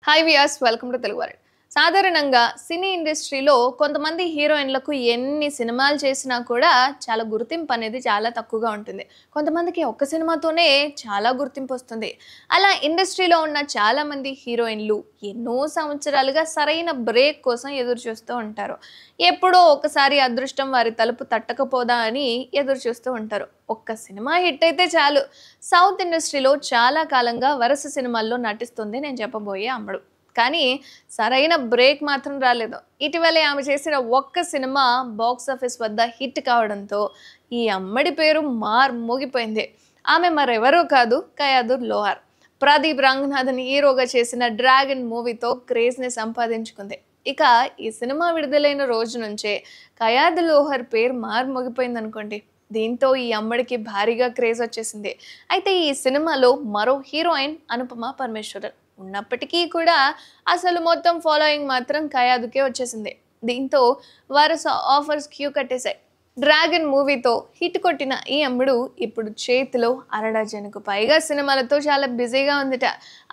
Hi viewers welcome to Telugu world. సాధారణంగా cine ఇండస్ట్రీలో కొంతమంది హీరోయిన్లకు ఎన్ని సినిమాలు చేసినా కూడా చాలా గుర్తింపు అనేది చాలా తక్కువగా ఉంటుంది. కొంతమందికి ఒక్క సినిమాతోనే చాలా గుర్తింపు వస్తుంది. అలా ఇండస్ట్రీలో ఉన్న చాలామంది హీరోయిన్లు ఎన్నో సంవత్సరాలుగా సరైన బ్రేక్ కోసం ఎదురు చూస్తూ ఉంటారు. ఎప్పుడో ఒకసారి అదృష్టం వారి తలుపు తట్టకపోదా అని ఎదురు చూస్తూ ఉంటారు. ఒక్క సినిమా హిట్ అయితే చాలు, సౌత్ ఇండస్ట్రీలో చాలా కాలంగా వరుస సినిమాల్లో నటిస్తుంది నేను చెప్పబోయే అమ్మడు. కానీ సరైన బ్రేక్ మాత్రం రాలేదు. ఇటీవలే ఆమె చేసిన ఒక్క సినిమా బాక్స్ ఆఫీస్ వద్ద హిట్ కావడంతో ఈ అమ్మడి పేరు మోగిపోయింది. ఆమె మరెవరో కాదు, కయాదుర్ లోహార్. ప్రదీప్ రంగనాథన్ హీరోగా చేసిన డ్రాగన్ మూవీతో క్రేజ్ని సంపాదించుకుంది. ఇక ఈ సినిమా విడుదలైన రోజు నుంచే కయాద్ లోహర్ పేరు మోగిపోయింది అనుకోండి. దీంతో ఈ అమ్మడికి భారీగా క్రేజ్ వచ్చేసింది. అయితే ఈ సినిమాలో మరో హీరోయిన్ అనుపమ పరమేశ్వరన్ ఉన్నప్పటికీ కూడా అసలు మొత్తం ఫాలోయింగ్ మాత్రం కయాదుకే వచ్చేసింది. దీంతో వరుస ఆఫర్స్ క్యూ కట్టేశాయి. డ్రాగన్ మూవీతో హిట్ కొట్టిన ఈ అమ్ముడు ఇప్పుడు చేతిలో అరడజనుకు పైగా సినిమాలతో చాలా బిజీగా ఉందిట.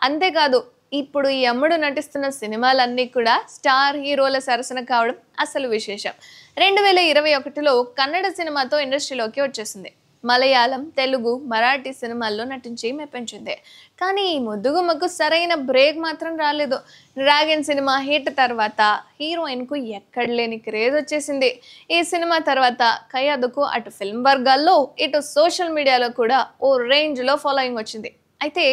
అంతేకాదు, ఇప్పుడు ఈ అమ్ముడు నటిస్తున్న సినిమాలన్నీ కూడా స్టార్ హీరోల సరసన కావడం అసలు విశేషం. 2021లో కన్నడ సినిమాతో ఇండస్ట్రీలోకి వచ్చేసింది. మలయాళం, తెలుగు, మరాఠీ సినిమాల్లో నటించి మెప్పించింది. కానీ ఈ ముద్దుగుమ్మకు సరైన బ్రేక్ మాత్రం రాలేదు. డ్రాగన్ సినిమా హిట్ తర్వాత హీరోయిన్కు ఎక్కడలేని క్రేజ్ వచ్చేసింది. ఈ సినిమా తర్వాత కయాదుకు అటు ఫిల్మ్ వర్గాల్లో ఇటు సోషల్ మీడియాలో కూడా ఓ రేంజ్లో ఫాలోయింగ్ వచ్చింది. అయితే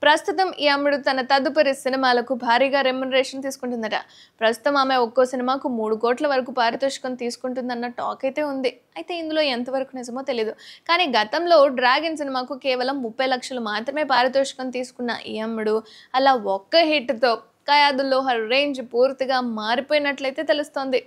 ప్రస్తుతం ఈ అమ్ముడు తన తదుపరి సినిమాలకు భారీగా రెమ్యునరేషన్ తీసుకుంటుందట. ప్రస్తుతం ఆమె ఒక్కో సినిమాకు 3 కోట్ల వరకు పారితోషికం తీసుకుంటుందన్న టాక్ అయితే ఉంది. అయితే ఇందులో ఎంతవరకు నిజమో తెలియదు. కానీ గతంలో డ్రాగన్ సినిమాకు కేవలం 30 లక్షలు మాత్రమే పారితోషికం తీసుకున్న ఈ అమ్ముడు అలా ఒక్క హిట్తో కయాదుల్ లోహర్ రేంజ్ పూర్తిగా మారిపోయినట్లయితే తెలుస్తోంది.